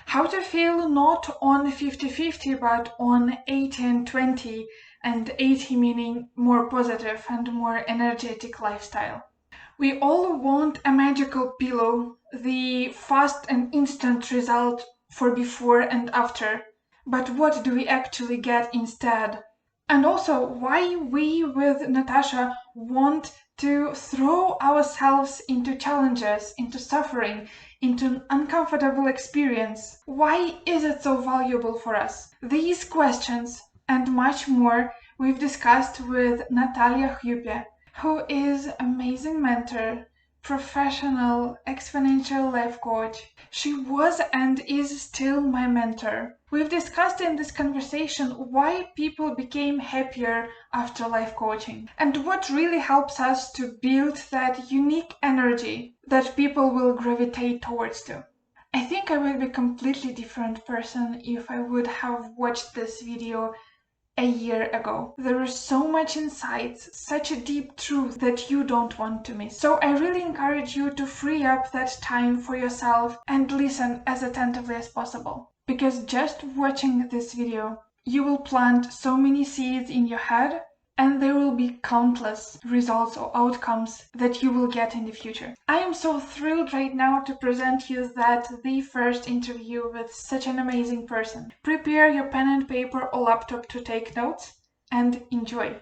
How to feel not on 50-50, but on 80-20, and 80 meaning more positive and more energetic lifestyle. We all want a magical pillow, the fast and instant result for before and after. But what do we actually get instead? And also, why we with Natasha want to throw ourselves into challenges, into suffering, into an uncomfortable experience. Why is it so valuable for us? These questions and much more we've discussed with Natalya Hupe, who is amazing mentor, professional exponential life coach. She was and is still my mentor. We've discussed in this conversation why people became happier after life coaching and what really helps us to build that unique energy that people will gravitate towards to. I think I would be a completely different person if I would have watched this video a year ago. There is so much insights, such a deep truth that you don't want to miss. So I really encourage you to free up that time for yourself and listen as attentively as possible. Because just watching this video, you will plant so many seeds in your head and there will be countless results or outcomes that you will get in the future. I am so thrilled right now to present you the first interview with such an amazing person. Prepare your pen and paper or laptop to take notes and enjoy.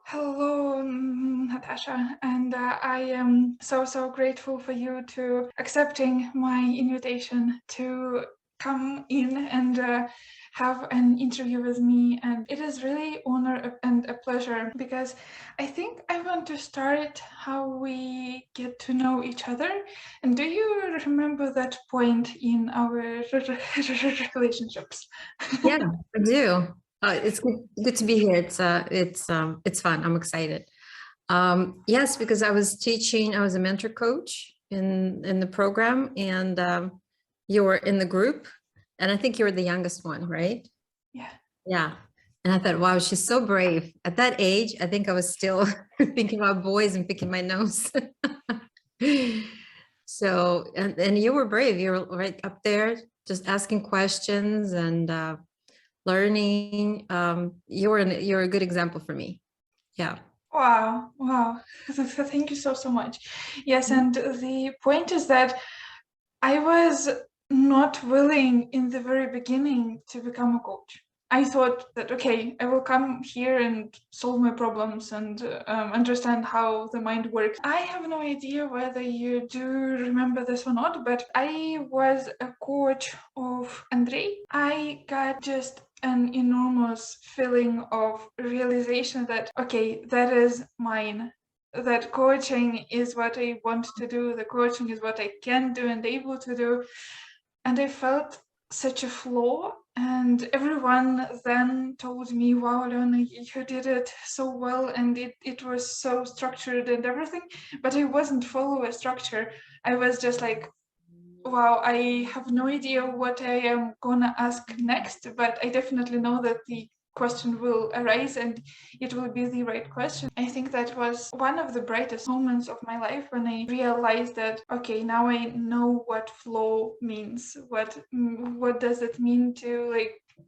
Hello, Natasha, and I am so grateful for you to accepting my invitation to come in and have an interview with me, and it is really honor and a pleasure because I think I want to start how we get to know each other. And do you remember that point in our relationships? Yeah, I do. It's good to be here. It's fun. I'm excited. Yes, because I was teaching. I was a mentor coach in the program, and you were in the group, and I think you were the youngest one, right? Yeah. Yeah. And I thought, wow, she's so brave. At that age, I think I was still thinking about boys and picking my nose. So, and you were brave. You were right up there, just asking questions and learning. You're a good example for me. Yeah. Wow. Thank you so much. Yes, and the point is that I was not willing in the very beginning to become a coach. I thought that, okay, I will come here and solve my problems and understand how the mind works. I have no idea whether you do remember this or not, but I was a coach of Andrei. I got just an enormous feeling of realization that, okay, that is mine, that coaching is what I want to do, the coaching is what I can do and able to do. And I felt such a flaw. And everyone then told me, wow, Leona, you did it so well and it was so structured and everything. But I wasn't follow a structure. I was just like, wow, I have no idea what I am gonna ask next, but I definitely know that the question will arise and it will be the right question. I think that was one of the brightest moments of my life when I realized that, okay, now I know what flow means. What does it mean to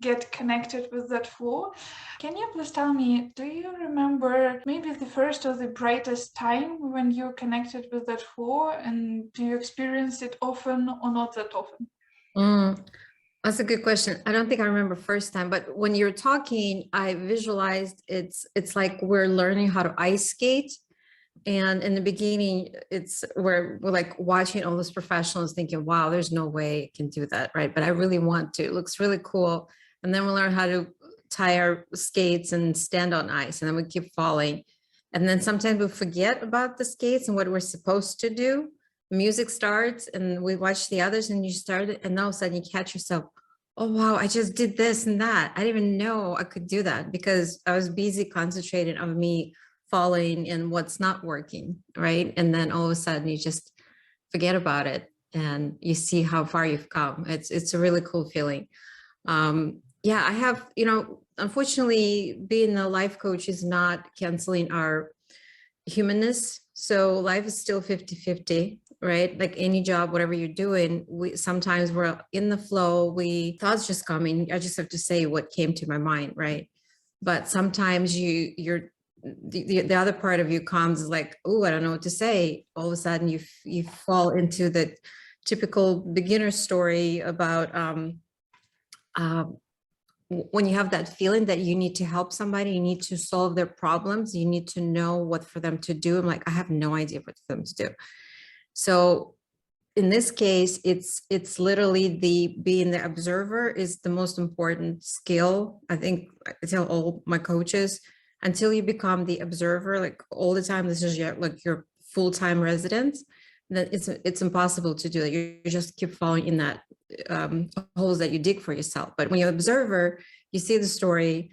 get connected with that flow? Can you please tell me, do you remember maybe the first or the brightest time when you connected with that flow, and do you experience it often or not that often? That's a good question. I don't think I remember first time, but when you're talking, I visualized it's like we're learning how to ice skate. And in the beginning, we're like watching all those professionals thinking, wow, there's no way I can do that, right? But I really want to. It looks really cool. And then we learn how to tie our skates and stand on ice, and then we keep falling. And then sometimes we forget about the skates and what we're supposed to do. Music starts and we watch the others and you start it, and all of a sudden you catch yourself, oh, wow, I just did this and that. I didn't even know I could do that because I was busy concentrating on me falling and what's not working, right? And then all of a sudden you just forget about it and you see how far you've come. It's a really cool feeling. Yeah, I have, unfortunately, being a life coach is not canceling our humanness. So life is still 50-50, right? Like any job, whatever you're doing, we sometimes we're in the flow, thoughts just come in. I just have to say what came to my mind, right? But sometimes the other part of you comes is like, oh, I don't know what to say. All of a sudden you fall into the typical beginner story about uh, when you have that feeling that you need to help somebody, you need to solve their problems, you need to know what for them to do. I'm like, I have no idea what for them to do. So in this case, it's literally the being the observer is the most important skill. I think I tell all my coaches, until you become the observer, like all the time, this is your full-time residence, then it's impossible to do it. You just keep falling in that holes that you dig for yourself. But when you're an observer, you see the story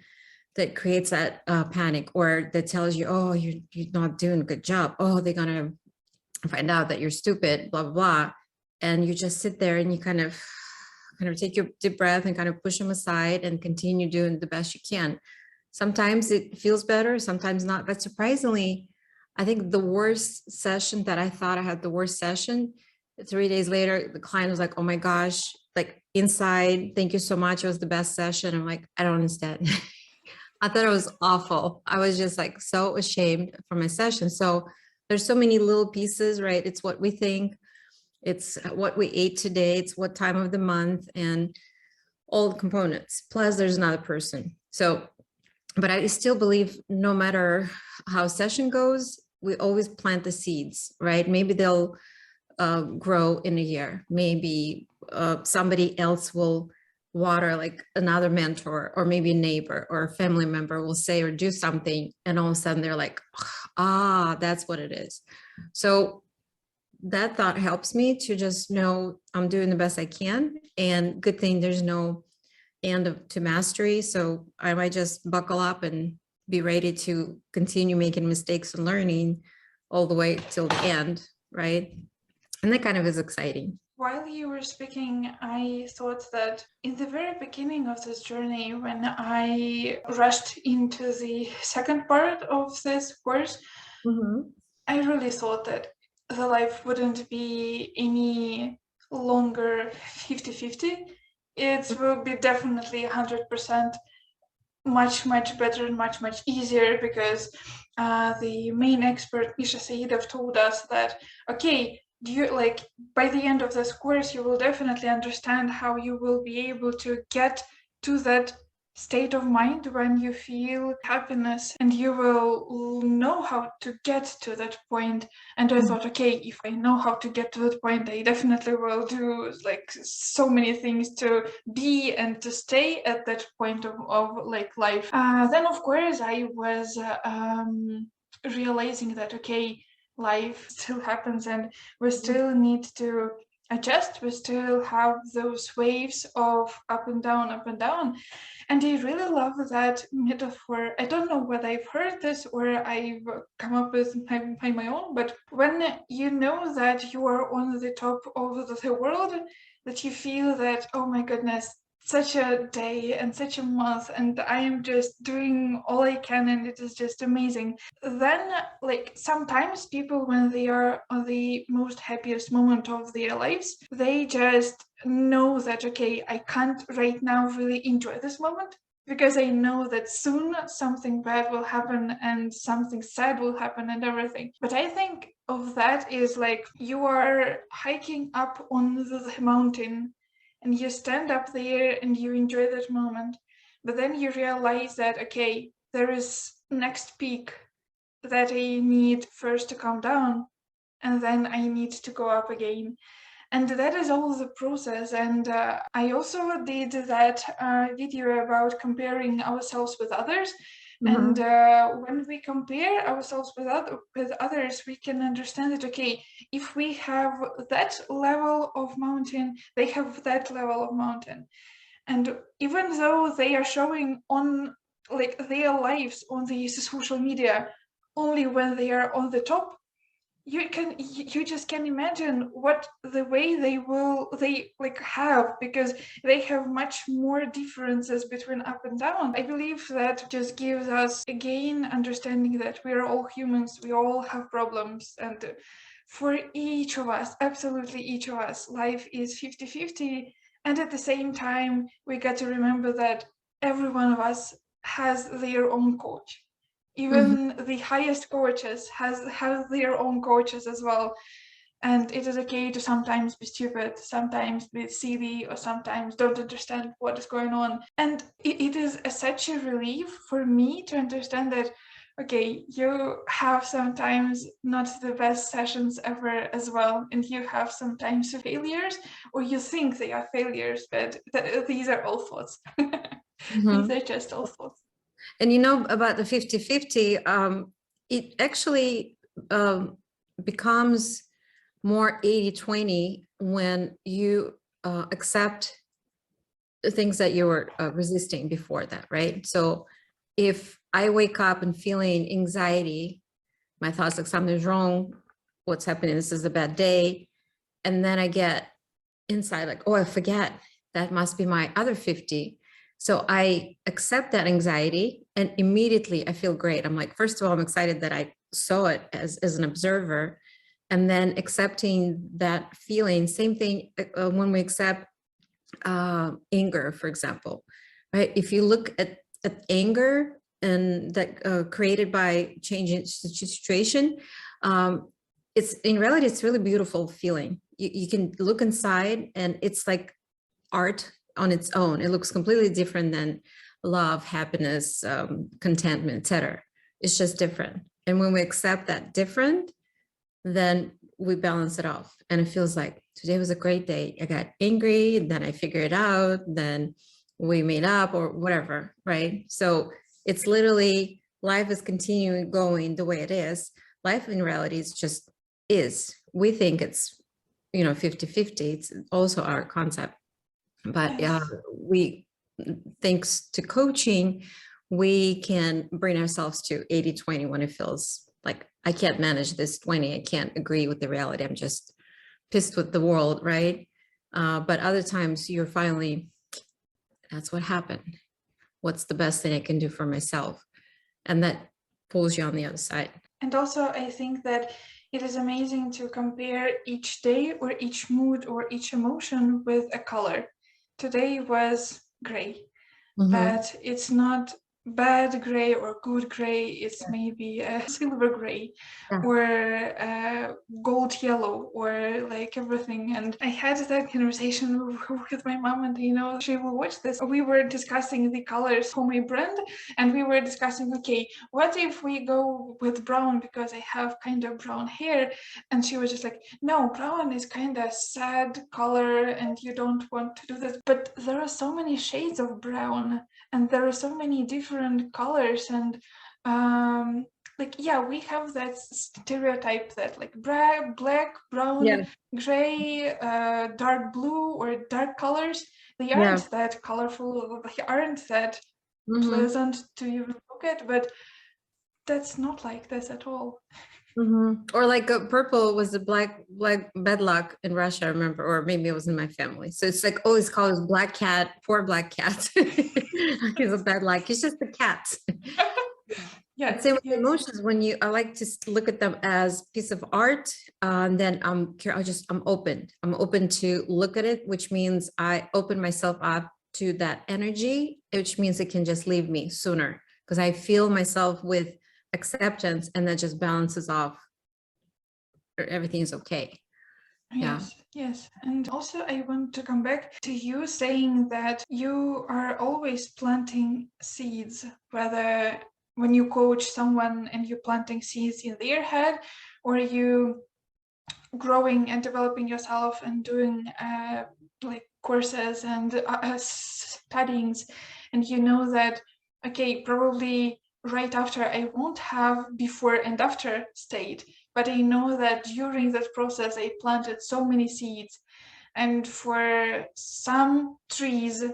that creates that panic, or that tells you, oh, you're not doing a good job. Oh, they're gonna find out that you're stupid, blah, blah, blah. And you just sit there and you kind of take your deep breath and kind of push them aside and continue doing the best you can. Sometimes it feels better, sometimes not. But surprisingly, I think the worst session that I thought I had the worst session, 3 days later, the client was like, oh my gosh, like inside, thank you so much. It was the best session. I'm like, I don't understand. I thought it was awful. I was just like so ashamed for my session. So there's so many little pieces, right? It's what we think, it's what we ate today, it's what time of the month, and all the components. Plus there's another person. So, but I still believe no matter how session goes, we always plant the seeds, right? Maybe they'll grow in a year. Maybe somebody else will water, like another mentor, or maybe a neighbor or a family member will say or do something, and all of a sudden they're like, ah, that's what it is. So that thought helps me to just know I'm doing the best I can. And good thing there's no end to mastery. So I might just buckle up and be ready to continue making mistakes and learning all the way till the end, right? And that kind of is exciting. While you were speaking, I thought that in the very beginning of this journey, when I rushed into the second part of this course, I really thought that the life wouldn't be any longer 50-50. It will be definitely 100% much better and much easier, because the main expert Misha Saidov told us that, okay, do you like by the end of this course you will definitely understand how you will be able to get to that state of mind when you feel happiness, and you will know how to get to that point. And I thought, okay, if I know how to get to that point, I definitely will do like so many things to be and to stay at that point of like life. Then of course I was realizing that, okay, life still happens and we still need to adjust, we still have those waves of up and down, up and down. And I really love that metaphor. I don't know whether I've heard this or I've come up with my own, but when you know that you are on the top of the world, that you feel that, oh my goodness, such a day and such a month, and I am just doing all I can and it is just amazing. Then like sometimes people, when they are on the most happiest moment of their lives, they just know that, okay, I can't right now really enjoy this moment, because I know that soon something bad will happen and something sad will happen and everything. But I think of that is like you are hiking up on the mountain and you stand up there and you enjoy that moment, but then you realize that, okay, there is next peak that I need first to come down, and then I need to go up again. And that is all the process. And I also did that video about comparing ourselves with others. And when we compare ourselves with others, we can understand that, okay, if we have that level of mountain, they have that level of mountain. And even though they are showing on like their lives on the social media only when they are on the top, you just can imagine what the way they like have, because they have much more differences between up and down. I believe that just gives us again understanding that we are all humans, we all have problems, and for each of us, absolutely each of us, life is 50-50. And at the same time, we got to remember that every one of us has their own coach. Mhm. Even the highest coaches have their own coaches as well. And it is okay to sometimes be stupid, sometimes be silly, or sometimes don't understand what is going on. And it is such a relief for me to understand that, okay, you have sometimes not the best sessions ever as well, and you have sometimes failures, or you think they are failures, but these are all thoughts. These Mhm. are just all thoughts. And you know about the 50-50, it actually becomes more 80-20 when you accept the things that you were resisting before that, right? So if I wake up and feeling anxiety, my thoughts like something's wrong, what's happening, this is a bad day, and then I get inside like, oh, I forget, that must be my other 50. So I accept that anxiety and immediately I feel great. I'm like, first of all, I'm excited that I saw it as an observer, and then accepting that feeling. Same thing when we accept anger, for example, right? If you look at anger and that created by changing situation, it's in reality, it's really beautiful feeling. You can look inside and it's like art on its own. It looks completely different than love, happiness, contentment, etc. It's just different. And when we accept that different, then we balance it off. And it feels like today was a great day. I got angry, then I figured it out, then we made up or whatever, right? So it's literally life is continuing going the way it is. Life in reality is just is. We think it's, 50-50. It's also our concept. But Yes. we, thanks to coaching, we can bring ourselves to 80-20 when it feels like I can't manage this 20. I can't agree with the reality. I'm just pissed with the world, right? But other times you're finally, that's what happened. What's the best thing I can do for myself? And that pulls you on the other side. And also, I think that it is amazing to compare each day or each mood or each emotion with a color. Today was gray, Mm-hmm. but it's not bad gray or good gray, it's maybe a silver gray Yeah. or a gold yellow or like everything. And I had that conversation with my mom, and she will watch this. We were discussing the colors for my brand, and we were discussing, okay, what if we go with brown because I have kind of brown hair? And she was just like, no, brown is kind of sad color and you don't want to do this. But there are so many shades of brown, and there are so many different colors, and like, yeah, we have that stereotype that like black, brown, Yeah. gray, dark blue or dark colors, they Yeah. aren't that colorful, they aren't that Mm-hmm. pleasant to even look at, but that's not like this at all. Mm-hmm. Or like purple was the black bad luck in Russia, I remember, or maybe it was in my family. So it's like always called as black cat, poor black cat. He's a bad luck. He's just a cat. And Yes, same with yes. emotions. When I like to look at them as piece of art, then I'm open. I'm open to look at it, which means I open myself up to that energy, which means it can just leave me sooner because I feel myself with acceptance, and that just balances off. Everything is okay. Yeah. Yes, yes. And also, I want to come back to you saying that you are always planting seeds, whether when you coach someone and you're planting seeds in their head, or you growing and developing yourself and doing like courses and studyings, and you know that, okay, probably right after I won't have before and after state, but I know that during that process I planted so many seeds. And for some trees,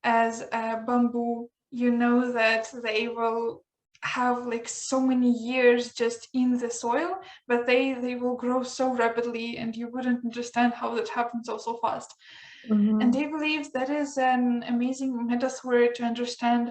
as a bamboo, you know that they will have like so many years just in the soil, but they will grow so rapidly and you wouldn't understand how that happens so fast. And Mhm. I believe that is an amazing metaphor to understand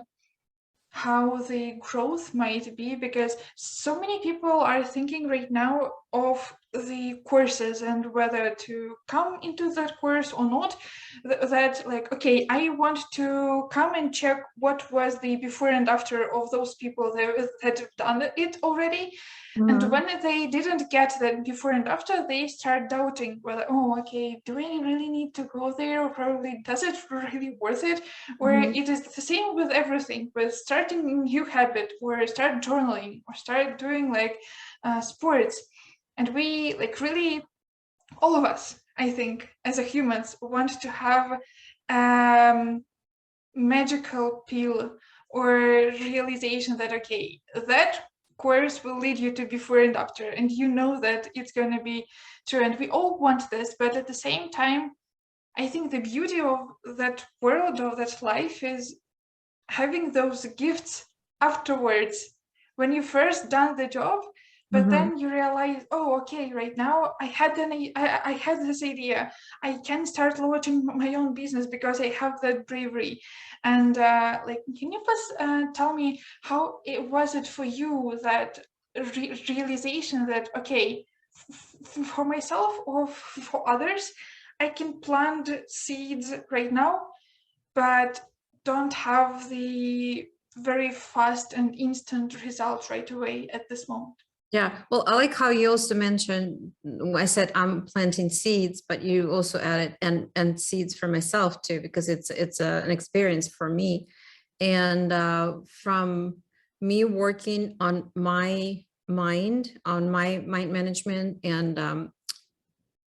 how the growth might be, because so many people are thinking right now of the courses and whether to come into that course or not, that like, okay, I want to come and check what was the before and after of those people that have done it already. And Mhm. when they didn't get that before and after, they start doubting whether, oh, okay, do I really need to go there? Or probably, does it really worth it? Or Mhm. it is the same with everything, with starting a new habit, or start journaling, or start doing like sports. And we like really, all of us, I think, as a humans, want to have magical pill or realization that, okay, that course will lead you to before and after, and you know that it's going to be true, and we all want this. But at the same time, I think the beauty of that world, of that life, is having those gifts afterwards, when you first done the job, but Mhm. then you realize, oh, okay, right now I had this idea, I can start launching my own business because I have that bravery. And like, can you please tell me how it was it for you, that realization that, okay, for myself or for others, I can plant seeds right now, but don't have the very fast and instant results right away at this moment. Yeah, well, I like how you also mentioned, I said I'm planting seeds, but you also added and seeds for myself too, because an experience for me. And from me working on my mind, on my mind management, and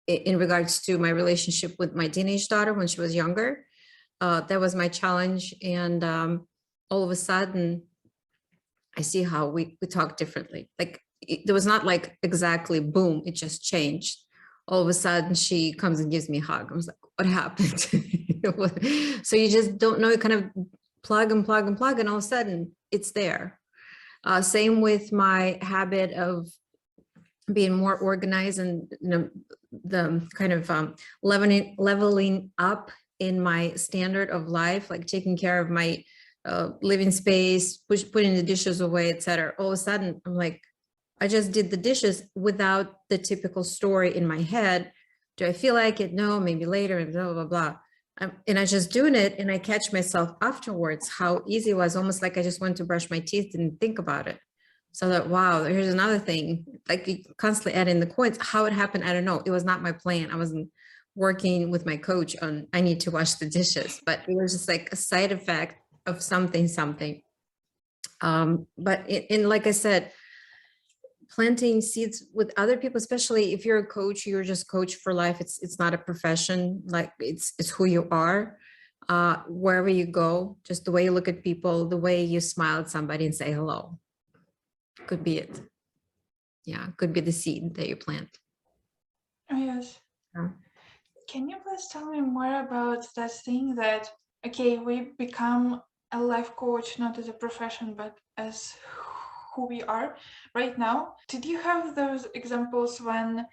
in regards to my relationship with my teenage daughter when she was younger, that was my challenge. And all of a sudden, I see how we talk differently. Like there was not like exactly boom, it just changed. All of a sudden she comes and gives me a hug. I was like, what happened? So you just don't know, you kind of plug and plug and plug, and all of a sudden it's there. Same with my habit of being more organized, and the kind of leveling up in my standard of life, like taking care of my living space, putting the dishes away, etc. All of a sudden, I'm like, I just did the dishes without the typical story in my head. Do I feel like it? No, maybe later, and blah, blah, blah. And I just doing it, and I catch myself afterwards how easy it was, almost like I just went to brush my teeth, didn't think about it. So that, wow, here's another thing, like you constantly add in the coins. How it happened, I don't know. It was not my plan. I wasn't working with my coach on, I need to wash the dishes, but it was just like a side effect of something. But like I said, planting seeds with other people, especially if you're a coach, you're just coach for life. It's not a profession, like it's who you are. Wherever you go, just the way you look at people, the way you smile at somebody and say hello, could be it. Yeah, could be the seed that you plant. Oh, yes. Yeah. Can you please tell me more about that thing that, okay, we become a life coach not as a profession but as who we are right now? Did you have those examples when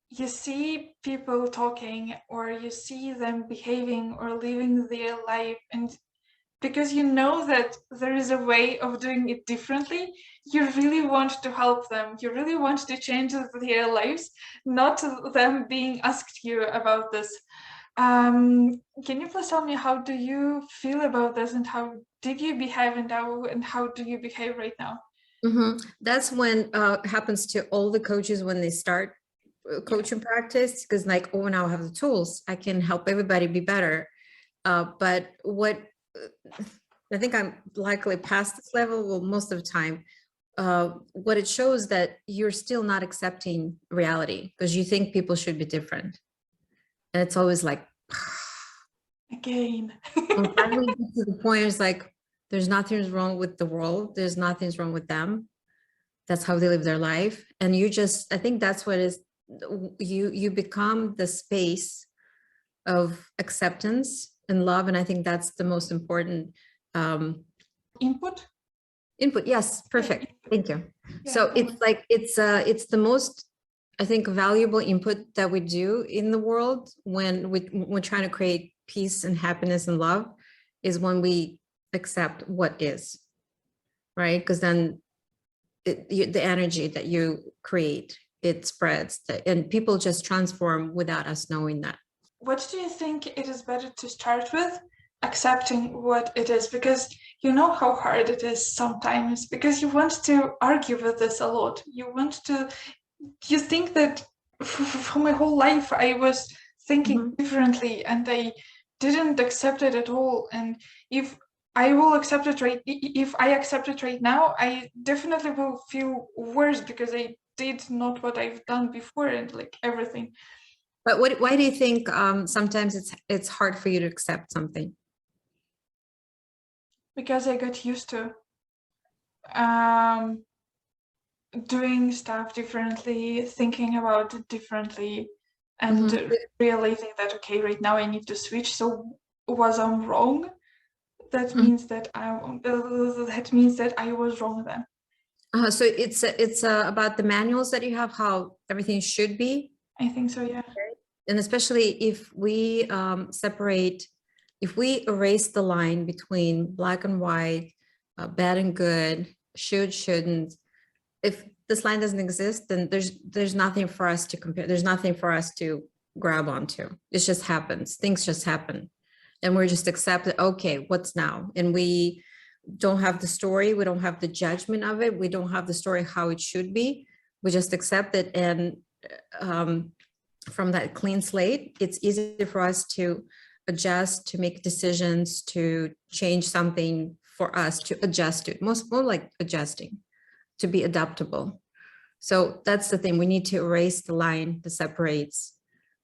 you see people talking, or you see them behaving or living their life, and because you know that there is a way of doing it differently, you really want to help them, you really want to change their lives, not them being asked you about this? Can you please tell me, how do you feel about this, and how did you behave, and how do you behave right now? That's when happens to all the coaches when they start Yeah. coaching practice, because like, oh, now I have the tools, I can help everybody be better. But what I think I'm likely past this level, well, most of the time, what it shows that you're still not accepting reality because you think people should be different. And it's always like, Again. when finally you get to the point, it's like, there's nothing wrong with the world. There's nothing wrong with them. That's how they live their life. And you just, I think that's what is, you become the space of acceptance and love. And I think that's the most important Input. input. Yes, Yeah, perfect. Thank you. yeah, So it's always. like, it's the most, I think, valuable input that we do in the world when we're trying to create peace and happiness and love, is when we accept what is, right? Because then the energy that you create it spreads, and people just transform without us knowing that. What do you think it is better to start with? Accepting what it is, because you know how hard it is sometimes, because you want to argue with this a lot. You think that for my whole life I was thinking differently and I didn't accept it at all. And if if I accept it right now, I definitely will feel worse because I did not what I've done before and like everything. But why do you think sometimes it's hard for you to accept something? Because I got used to um, doing stuff differently, thinking about it differently, and realizing that okay, right now I need to switch. So was I wrong? That means that I was wrong then. So it's about the manuals that you have, how everything should be. I think so, yeah. And especially if we separate, if we erase the line between black and white, bad and good, should, shouldn't, if this line doesn't exist, then there's nothing for us to compare. There's nothing for us to grab onto. It just happens. Things just happen. And we're just accepted, okay, what's now? And we don't have the story. We don't have the judgment of it. We don't have the story how it should be. We just accept it. And from that clean slate, it's easy for us to adjust, to make decisions, to change something for us, to adjust to it. More like adjusting, to be adaptable. So that's the thing. We need to erase the line that separates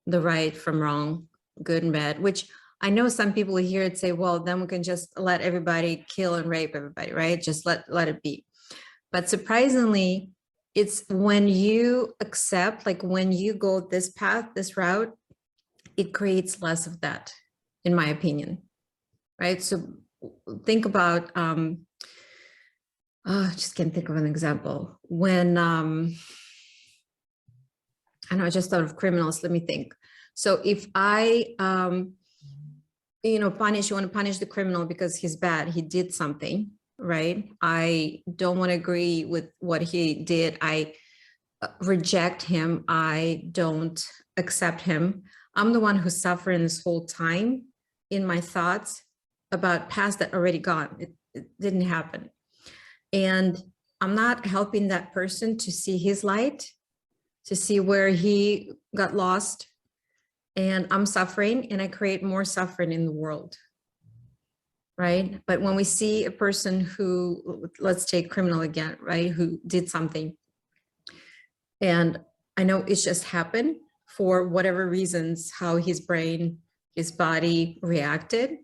the right from wrong, good and bad, which I know some people hear it say, well, then we can just let everybody kill and rape everybody, right? Just let it be. But surprisingly, it's when you accept, like when you go this path, this route, it creates less of that, in my opinion, right? So think about, I just can't think of an example. When, I know I just thought of criminals, let me think. So if I, you want to punish the criminal because he's bad, he did something, right? I don't want to agree with what he did. I reject him. I don't accept him. I'm the one who's suffering this whole time in my thoughts about past that already gone. It didn't happen. And I'm not helping that person to see his light, to see where he got lost. And I'm suffering, and I create more suffering in the world, right? But when we see a person who, let's take criminal again, right, who did something, and I know it's just happened for whatever reasons, how his brain, his body reacted,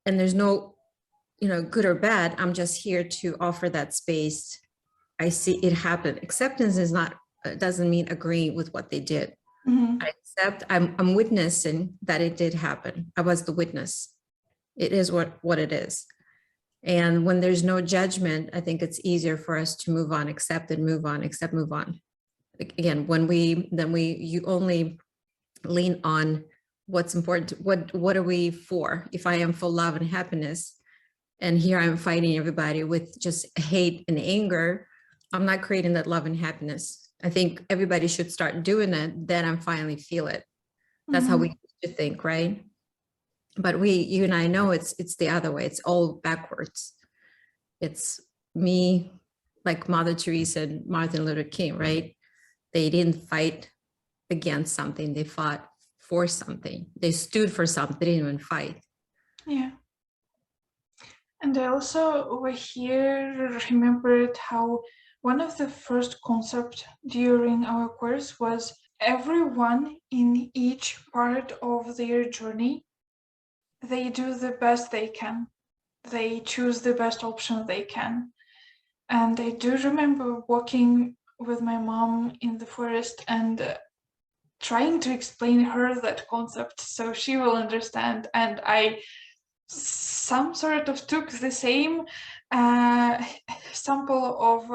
and there's no, good or bad. I'm just here to offer that space. I see it happen. Acceptance is not, doesn't mean agreeing with what they did. I accept, I'm witnessing that it did happen. I was the witness. It is what it is. And when there's no judgment, I think it's easier for us to move on, accept and move on, accept, move on. Again, you only lean on what's important. What are we for? If I am for love and happiness, and here I'm fighting everybody with just hate and anger, I'm not creating that love and happiness. I think everybody should start doing it. Then I finally feel it. That's how we used to think, right? But you and I know it's the other way. It's all backwards. It's me, like Mother Teresa and Martin Luther King, right? They didn't fight against something. They fought for something. They stood for something. They didn't even fight. Yeah. And I also over here remembered how one of the first concepts during our course was everyone in each part of their journey, they do the best they can. They choose the best option they can. And I do remember walking with my mom in the forest and trying to explain her that concept so she will understand. And I some sort of took the same sample of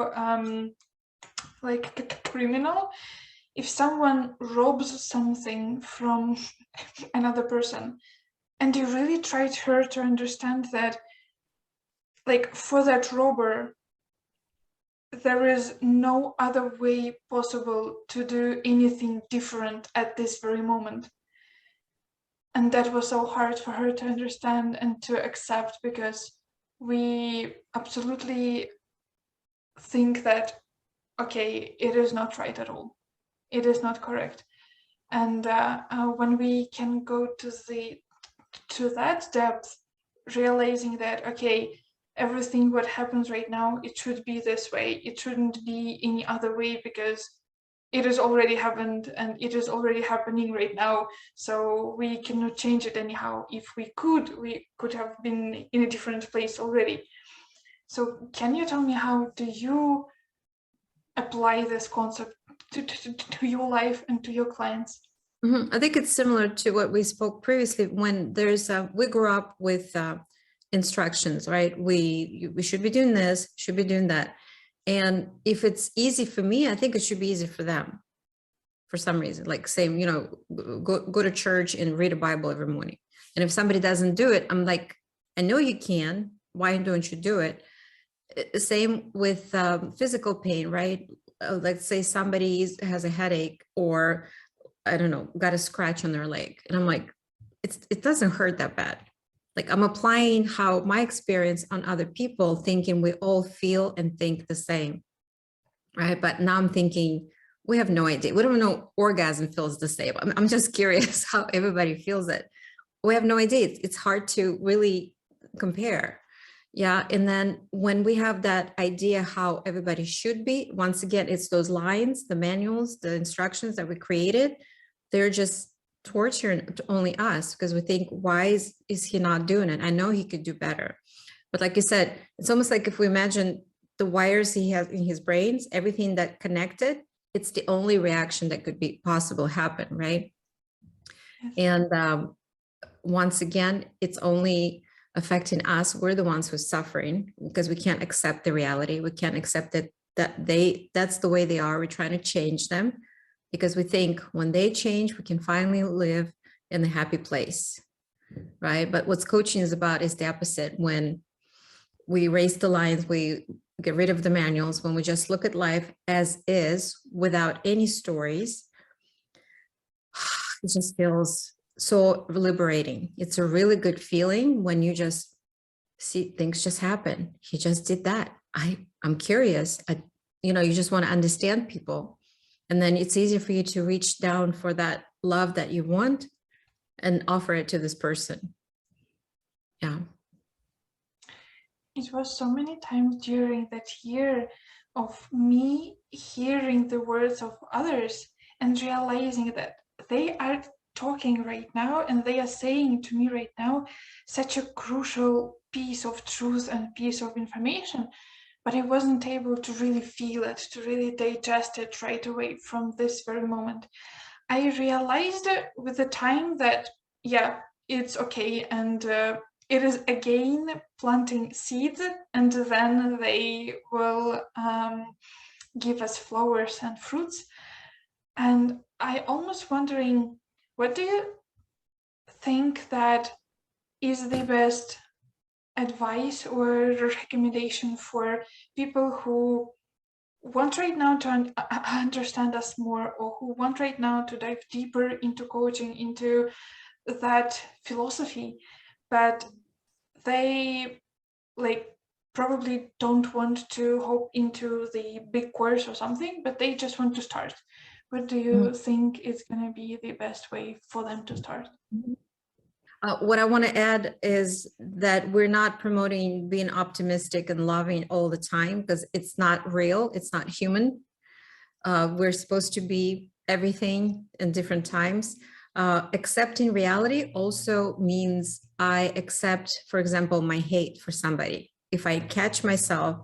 like a criminal. If someone robs something from another person, and you really tried her to understand that, like for that robber, there is no other way possible to do anything different at this very moment. And that was so hard for her to understand and to accept, because we absolutely think that, okay, it is not right at all. It is not correct. And when we can go to that depth, realizing that, okay, everything what happens right now, it should be this way, it shouldn't be any other way, because it has already happened and it is already happening right now, so we cannot change it anyhow. If we could have been in a different place already. So can you tell me, how do you apply this concept to your life and to your clients? I think it's similar to what we spoke previously. When there's we grew up with instructions, right? We should be doing this, should be doing that. And if it's easy for me, I think it should be easy for them for some reason. Like saying, you know, go to church and read a Bible every morning. And if somebody doesn't do it, I'm like, I know you can. Why don't you do it? Same with physical pain, right? Let's say somebody has a headache, or I don't know, got a scratch on their leg. And I'm like, it doesn't hurt that bad. Like I'm applying how my experience on other people, thinking we all feel and think the same, right? But now I'm thinking, we have no idea. We don't know orgasm feels the same. I'm just curious how everybody feels it. We have no idea. It's hard to really compare. Yeah. And then when we have that idea how everybody should be, once again, it's those lines, the manuals, the instructions that we created, they're just torturing only us, because we think, why is he not doing it? I know he could do better. But like you said, it's almost like if we imagine the wires he has in his brains, everything that connected, it's the only reaction that could be possible happen, right? Yes. And once again, it's only affecting us. We're the ones who's suffering, because we can't accept the reality. We can't accept that's the way they are. We're trying to change them, because we think when they change, we can finally live in a happy place, right? But what's coaching is about is the opposite. When we erase the lines, we get rid of the manuals, when we just look at life as is without any stories, it just feels so liberating. It's a really good feeling when you just see things just happen. He just did that. I'm curious. You just want to understand people. And then it's easier for you to reach down for that love that you want and offer it to this person. Yeah. It was so many times during that year of me hearing the words of others and realizing that they are talking right now and they are saying to me right now such a crucial piece of truth and piece of information, but I wasn't able to really feel it, to really digest it right away from this very moment. I realized with the time that, yeah, it's okay, and it is again planting seeds, and then they will give us flowers and fruits. And I almost wondering, what do you think that is the best advice or recommendation for people who want right now to understand us more, or who want right now to dive deeper into coaching, into that philosophy, but they like probably don't want to hop into the big course or something, but they just want to start? What do you think is going to be the best way for them to start? What I want to add is that we're not promoting being optimistic and loving all the time, because it's not real. It's not human. We're supposed to be everything in different times. Accepting reality also means I accept, for example, my hate for somebody. If I catch myself,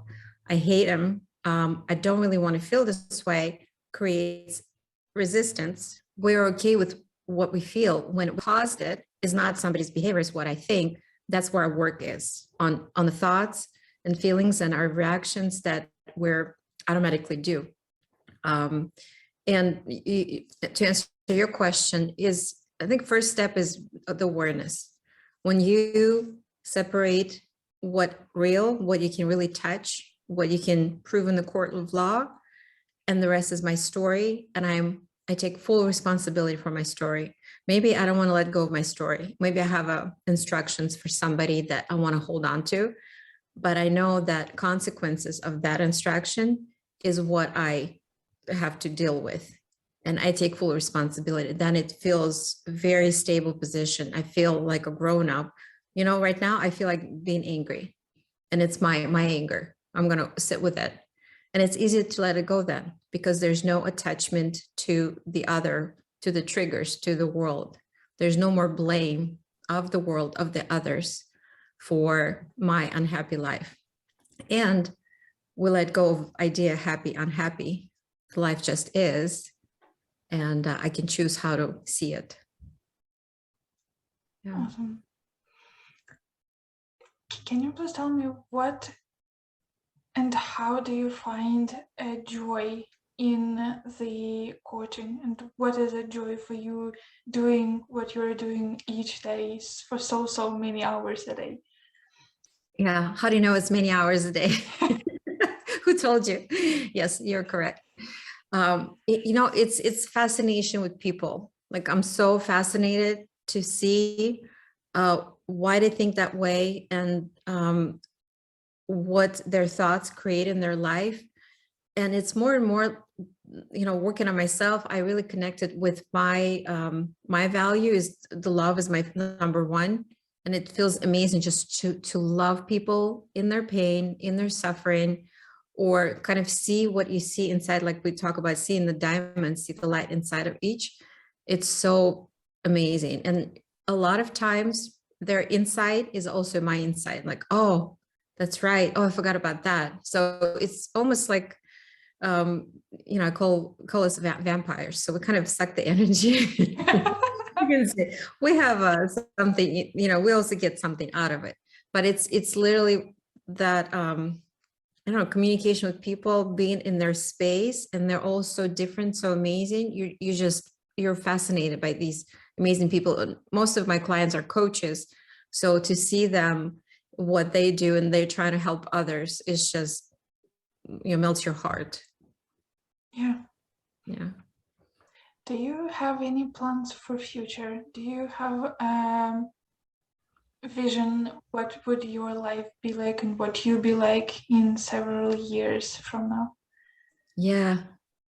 I hate him, I don't really want to feel this way, creates resistance. We're okay with what we feel. When we caused it is not somebody's behavior, is what I think. That's where our work is, on the thoughts and feelings and our reactions that we're automatically do. And to answer your question is, I think first step is the awareness. When you separate what real, what you can really touch, what you can prove in the court of law, and the rest is my story. And I take full responsibility for my story. Maybe I don't want to let go of my story. Maybe I have instructions for somebody that I want to hold on to, but I know that consequences of that instruction is what I have to deal with. And I take full responsibility. Then it feels very stable position. I feel like a grown up. You know, right now I feel like being angry, and it's my anger. I'm going to sit with it. And it's easy to let it go then, because there's no attachment to the other, to the triggers, to the world. There's no more blame of the world, of the others for my unhappy life. And we let go of idea happy, unhappy. Life just is. And I can choose how to see it. Yeah. Awesome. Can you please tell me what and how do you find a joy in the coaching, and what is a joy for you doing what you're doing each day for so many hours a day? Yeah, how do you know it's many hours a day? Who told you? Yes, you're correct. You know, it's fascination with people. Like, I'm so fascinated to see why they think that way, and what their thoughts create in their life. And it's more and more, you know, working on myself, I really connected with my my value is the love is my number one. And it feels amazing just to love people in their pain, in their suffering, or kind of see what you see inside. Like we talk about seeing the diamond, see the light inside of each. It's so amazing. And a lot of times their inside is also my inside. Like, oh, that's right. Oh, I forgot about that. So it's almost like, you know, I call us vampires. So we kind of suck the energy. We have something, you know, we also get something out of it, but it's literally that, I don't know, communication with people, being in their space, and they're all so different, so amazing. You're fascinated by these amazing people. Most of my clients are coaches. So to see them, what they do, and they're trying to help others, is just, you know, melts your heart. Yeah. Yeah. Do you have any plans for future? Do you have a vision? What would your life be like, and what you be like in several years from now? Yeah,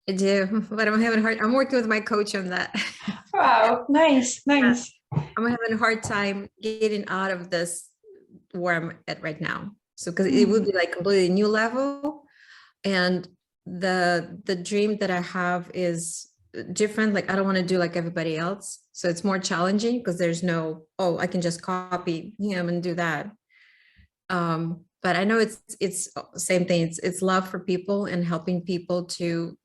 I do, but I'm having hard. I'm working with my coach on that. Wow, nice. Yeah. I'm having a hard time getting out of this where I'm at right now. So, because it would be like completely new level, and the dream that I have is different. Like, I don't want to do like everybody else. So it's more challenging because there's no, oh, I can just copy him and do that. But I know it's same thing. It's love for people and helping people to,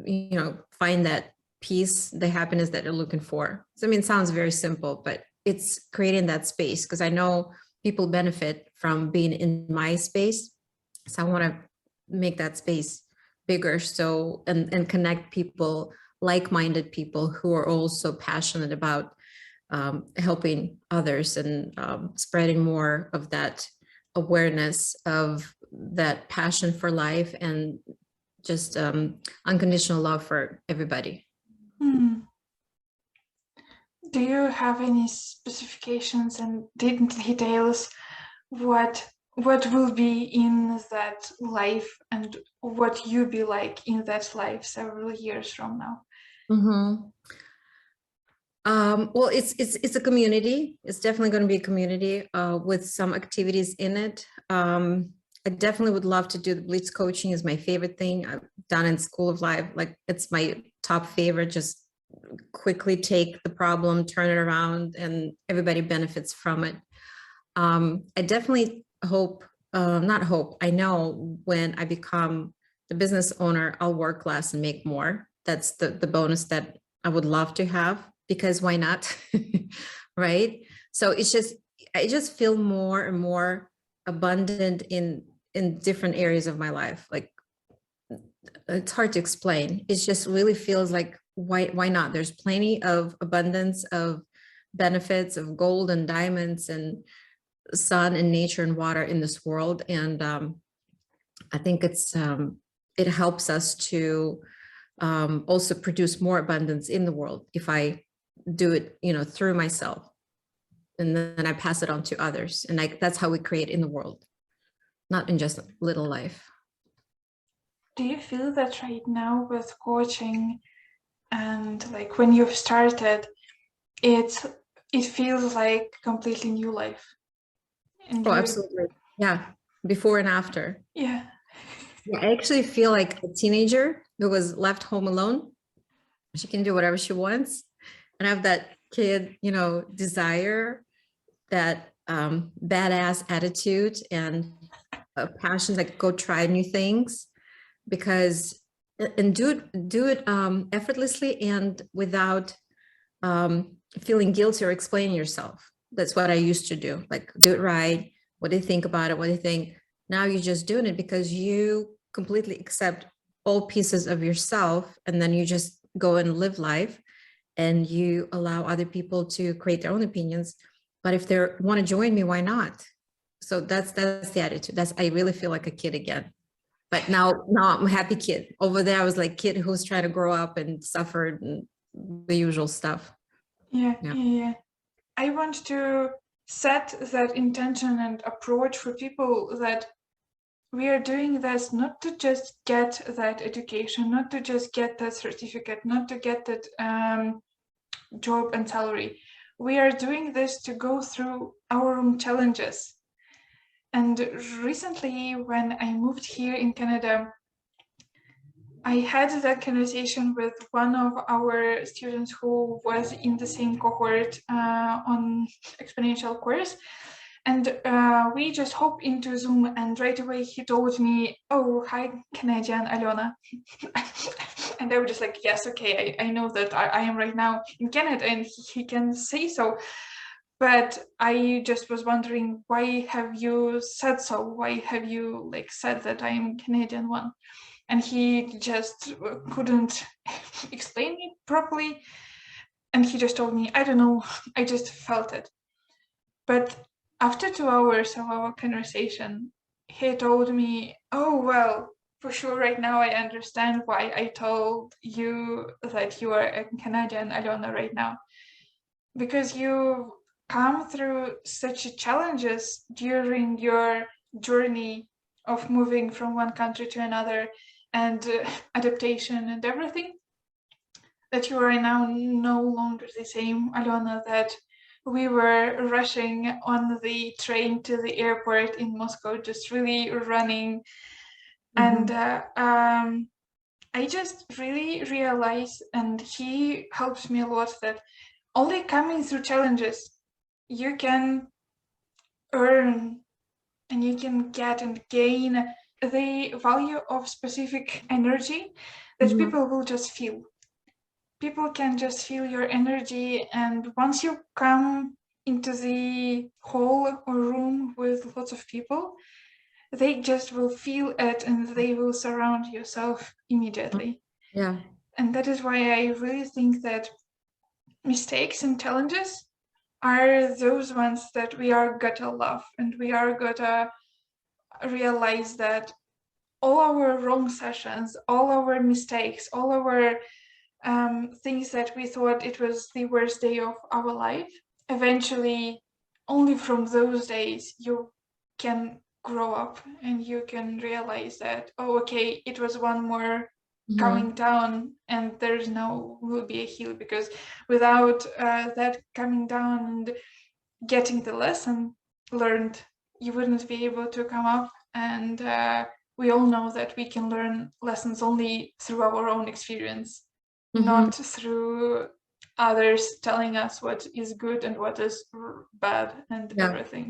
you know, find that peace, the happiness that they're looking for. So, I mean, it sounds very simple, but it's creating that space, because I know people benefit from being in my space. So I want to make that space bigger, so and connect people, like-minded people who are also passionate about helping others, and spreading more of that awareness of that passion for life, and just unconditional love for everybody. Do you have any specifications and details what will be in that life, and what you be like in that life several years from now? Well, it's a community. It's definitely going to be a community with some activities in it. I definitely would love to do the Blitz coaching. Is my favorite thing I've done in School of Life. Like, it's my top favorite. Just quickly take the problem, turn it around, and everybody benefits from it. I definitely hope, not hope, I know when I become the business owner, I'll work less and make more. That's the bonus that I would love to have, because why not? Right? So I just feel more and more abundant in different areas of my life. Like, it's hard to explain. It just really feels like, why not? There's plenty of abundance of benefits of gold and diamonds and sun and nature and water in this world. And I think it helps us to also produce more abundance in the world if I do it, through myself, and then I pass it on to others, and that's how we create in the world, not in just little life. Do you feel that right now with coaching and like when you've started, it feels like completely new life, and Oh, you, absolutely. Yeah. Before and after. yeah, Yeah, I actually feel like a teenager who was left home alone. She can do whatever she wants. And I have that kid, desire, that badass attitude and passion, like go try new things, because and do it effortlessly and without feeling guilty or explaining yourself. That's what I used to do. Like, do it right. What do you think about it? What do you think? Now you're just doing it because you completely accept all pieces of yourself, and then you just go and live life, and you allow other people to create their own opinions. But if they want to join me, why not? So that's the attitude. I really feel like a kid again. But now I'm a happy kid. Over there, I was like kid who's trying to grow up and suffered and the usual stuff. yeah, Yeah. yeah. I want to set that intention and approach for people that we are doing this not to just get that education, not to just get that certificate, not to get that job and salary. We are doing this to go through our own challenges. And recently, when I moved here in Canada, I had that conversation with one of our students who was in the same cohort on exponential course. And we just hopped into Zoom, and right away he told me, "Oh, hi, Canadian Alona." And I was just like, "Yes, okay, I know that I am right now in Canada," and he can say so. But I just was wondering, why have you said so? Why have you like said that I am Canadian one? And he just couldn't explain it properly. And he just told me, I don't know, I just felt it. But after 2 hours of our conversation, he told me, oh, well, for sure, right now I understand why I told you that you are a Canadian Alona right now. Because you come through such challenges during your journey of moving from one country to another, and adaptation and everything, that you are now no longer the same Alona that we were rushing on the train to the airport in Moscow, just really running. And Mhm. I just really realized, and he helps me a lot, that only coming through challenges you can earn and you can get and gain the value of specific energy that Mhm. people will just feel. People can just feel your energy, and once you come into the hall or room with lots of people, they just will feel it and they will surround yourself immediately. Yeah. And that is why I really think that mistakes and challenges are those ones that we are gonna love, and we are gonna realize that all our wrong sessions, all our mistakes, all our things that we thought it was the worst day of our life, eventually, only from those days, you can grow up and you can realize that, oh, okay, it was one more coming Mhm. down, and there's no will be a hill, because without that coming down and getting the lesson learned, you wouldn't be able to come up. And we all know that we can learn lessons only through our own experience, Mhm. not through others telling us what is good and what is bad and Yeah. everything.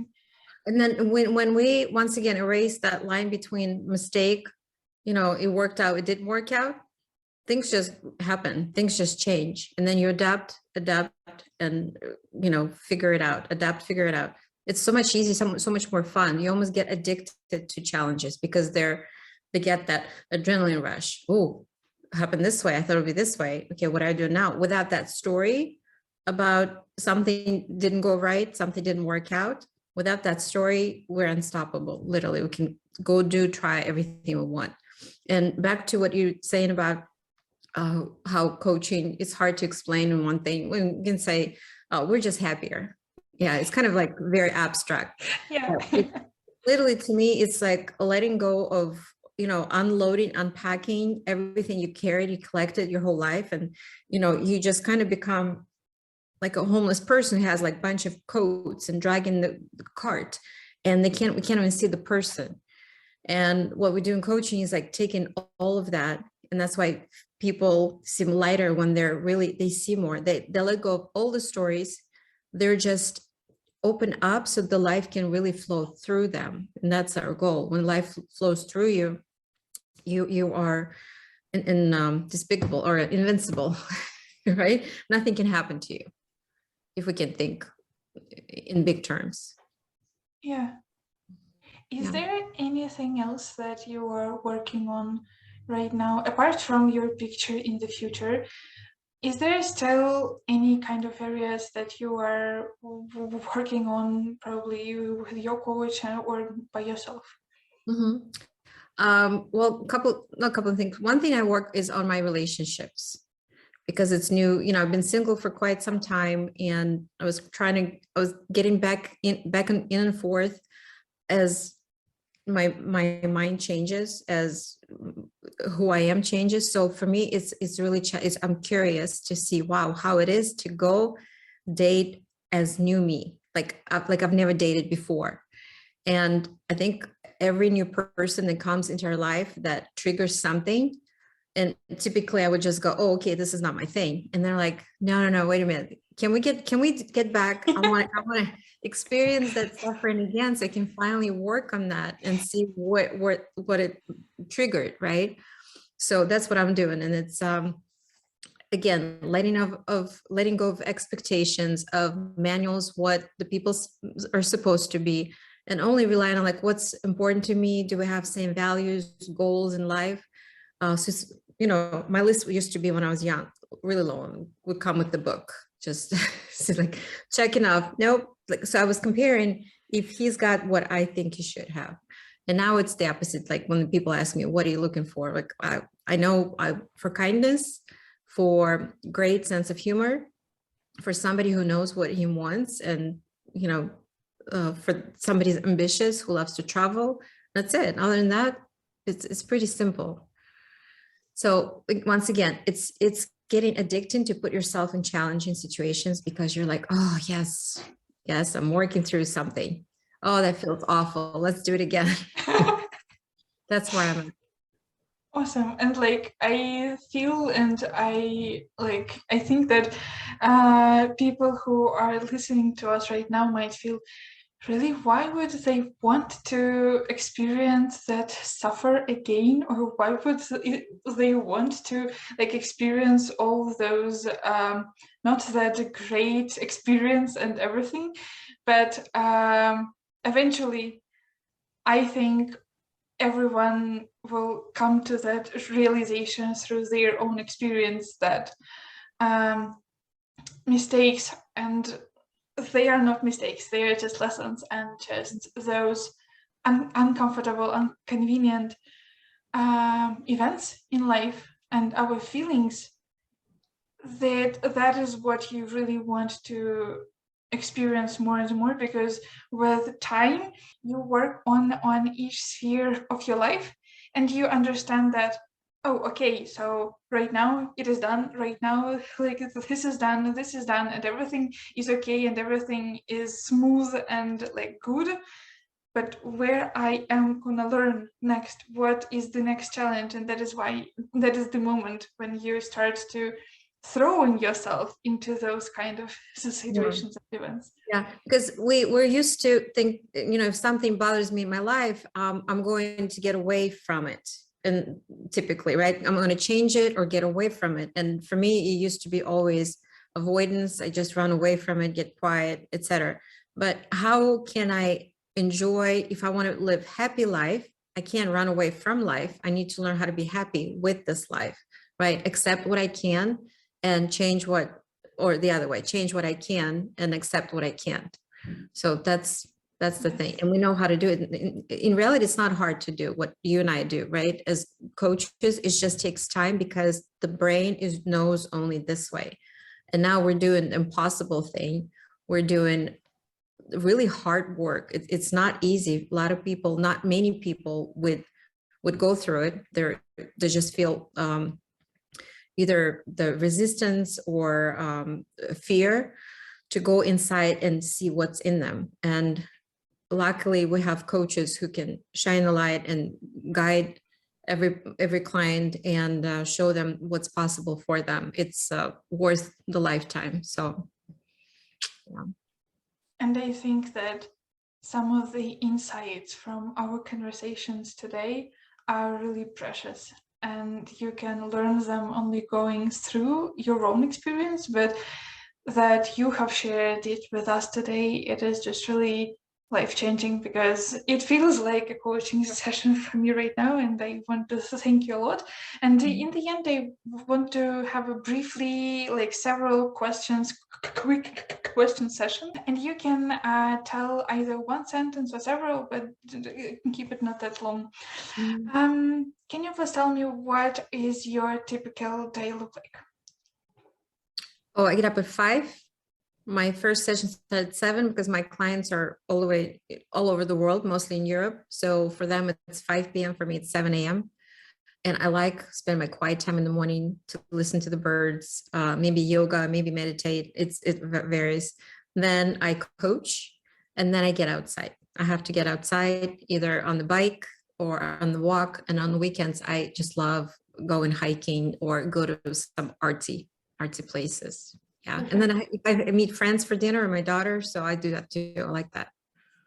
And then when we once again erase that line between mistake, it worked out, it didn't work out, things just happen, things just change, and then you adapt, and figure it out, adapt, figure it out. It's so much easier, so much more fun. You almost get addicted to challenges because they get that adrenaline rush. Oh, happened this way, I thought it would be this way. Okay, what do I do now? Without that story about something didn't go right, something didn't work out, Without that story, we're unstoppable. Literally, we can go do, try everything we want. And back to what you're saying about how coaching is hard to explain in one thing. We can say, oh, we're just happier. Yeah, it's kind of like very abstract. Yeah. Literally, to me, it's like letting go of, unloading, unpacking everything you carried, you collected your whole life. And, you just kind of become like a homeless person who has like a bunch of coats and dragging the cart, and we can't even see the person. And what we do in coaching is like taking all of that. And that's why people seem lighter when they see more. They let go of all the stories. They're just open up so the life can really flow through them. And that's our goal. When life flows through you, you are despicable or invincible, right? Nothing can happen to you if we can think in big terms. Yeah. Is Yeah. there anything else that you are working on right now, apart from your picture in the future? Is there still any kind of areas that you are working on, probably with your coach or by yourself? Mm-hmm. Well, not a couple of things. One thing I work is on my relationships because it's new. I've been single for quite some time, and I was getting back in and forth as my mind changes, as who I am changes. So for me, it's really I'm curious to see, wow, how it is to go date as new me, like I've never dated before. And I think every new person that comes into our life that triggers something, and typically I would just go, oh, okay, this is not my thing. And they're like, no, wait a minute. Can we get back? I want to experience that suffering again, so I can finally work on that and see what it triggered, right? So that's what I'm doing. And it's again, letting go of expectations, of manuals, what the people are supposed to be, and only relying on like what's important to me. Do we have same values, goals in life? So my list used to be, when I was young, really long, would come with the book, just so like checking off. Nope. Like, so I was comparing if he's got what I think he should have. And now it's the opposite. Like when people ask me, what are you looking for? Like I know for kindness, for great sense of humor, for somebody who knows what he wants, and for somebody who's ambitious, who loves to travel. That's it. Other than that, it's pretty simple. So once again, it's getting addicted to put yourself in challenging situations, because you're like, oh yes, I'm working through something. Oh, that feels awful. Let's do it again. That's where I'm at. Awesome. And like I feel and I think that people who are listening to us right now might feel, really, why would they want to experience that suffer again? Or why would they want to like experience all those not that great experience and everything? But eventually I think everyone will come to that realization through their own experience, that mistakes, and they are not mistakes, they are just lessons, and just those uncomfortable, inconvenient events in life and our feelings, that is what you really want to experience more and more, because with time you work on each sphere of your life, and you understand that, oh, okay, so right now it is done, right now like this is done, and everything is okay, and everything is smooth and like good. But where I am gonna learn next, what is the next challenge? And that is the moment when you start to throwing yourself into those kind of situations and events. Yeah, because we're used to think, if something bothers me in my life, I'm going to get away from it. And typically, right, I'm going to change it or get away from it. And for me, it used to be always avoidance. I just run away from it, get quiet, etc. But how can I enjoy, if I want to live happy life? I can't run away from life. I need to learn how to be happy with this life, right? Accept what I can and change what, or the other way, change what I can and accept what I can't. So that's That's the thing. And we know how to do it. In reality, it's not hard to do what you and I do, right? As coaches, it just takes time because the brain knows only this way. And now we're doing the impossible thing. We're doing really hard work. It's not easy. A lot of people, not many people would go through it. They just feel either the resistance or fear to go inside and see what's in them. And luckily we have coaches who can shine a light and guide every client and show them what's possible for them. It's worth the lifetime. So yeah. And I think that some of the insights from our conversations today are really precious, and you can learn them only going through your own experience, but that you have shared it with us today, it is just really life-changing, because it feels like a coaching session for me right now, and I want to thank you a lot. And in the end, I want to have a briefly, like several questions, quick question session, and you can tell either one sentence or several, but keep it not that long. Can you please tell me, what is your typical day look like? Oh, I get up at 5. My first session started at 7 because my clients are all over the world, mostly in Europe. So for them, it's 5 p.m. For me, it's 7 a.m. And I like spend my quiet time in the morning to listen to the birds, maybe yoga, maybe meditate. It varies. Then I coach, and then I get outside. I have to get outside either on the bike or on the walk. And on the weekends, I just love going hiking or go to some artsy places. Yeah. Okay. And then I meet friends for dinner, or my daughter. So I do that too. I like that.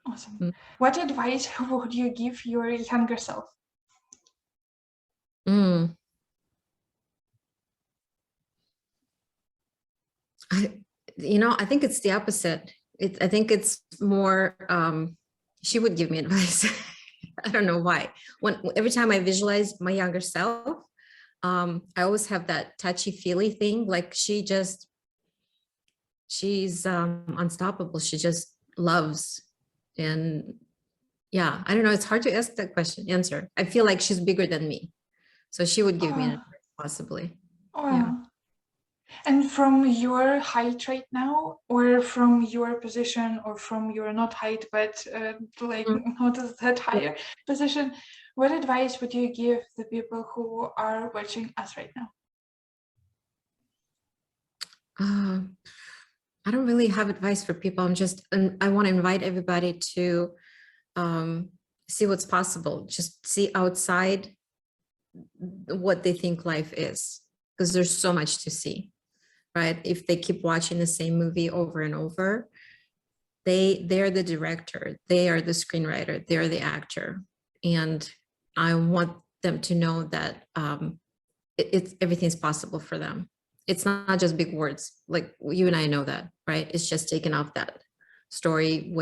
Awesome. What advice would you give your younger self? I think it's the opposite. I think it's more, she would give me advice. I don't know why. Every time I visualize my younger self, I always have that touchy-feely thing. Like she's unstoppable. She just loves. And yeah, I don't know. It's hard to answer. I feel like she's bigger than me. So she would give me an advice, possibly. Yeah. And from your height right now, or from your position, or from your not height, but not that higher position, what advice would you give the people who are watching us right now? I don't really have advice for people. I want to invite everybody to see what's possible. Just see outside what they think life is, because there's so much to see, right? If they keep watching the same movie over and over, they're the director, they are the screenwriter, they're the actor. And I want them to know that everything's possible for them. It's not just big words. Like you and I know that, right? It's just taking off that story,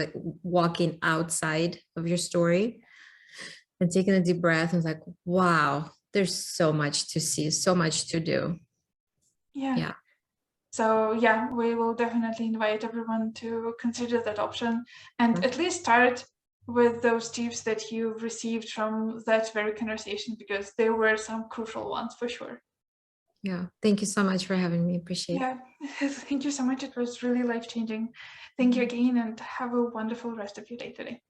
walking outside of your story and taking a deep breath, and it's like, wow, there's so much to see, so much to do. Yeah. So yeah, we will definitely invite everyone to consider that option, and at least start with those tips that you've received from that very conversation, because there were some crucial ones for sure. Yeah, thank you so much for having me. Appreciate it. Yeah, thank you so much. It was really life-changing. Thank you again, and have a wonderful rest of your day today.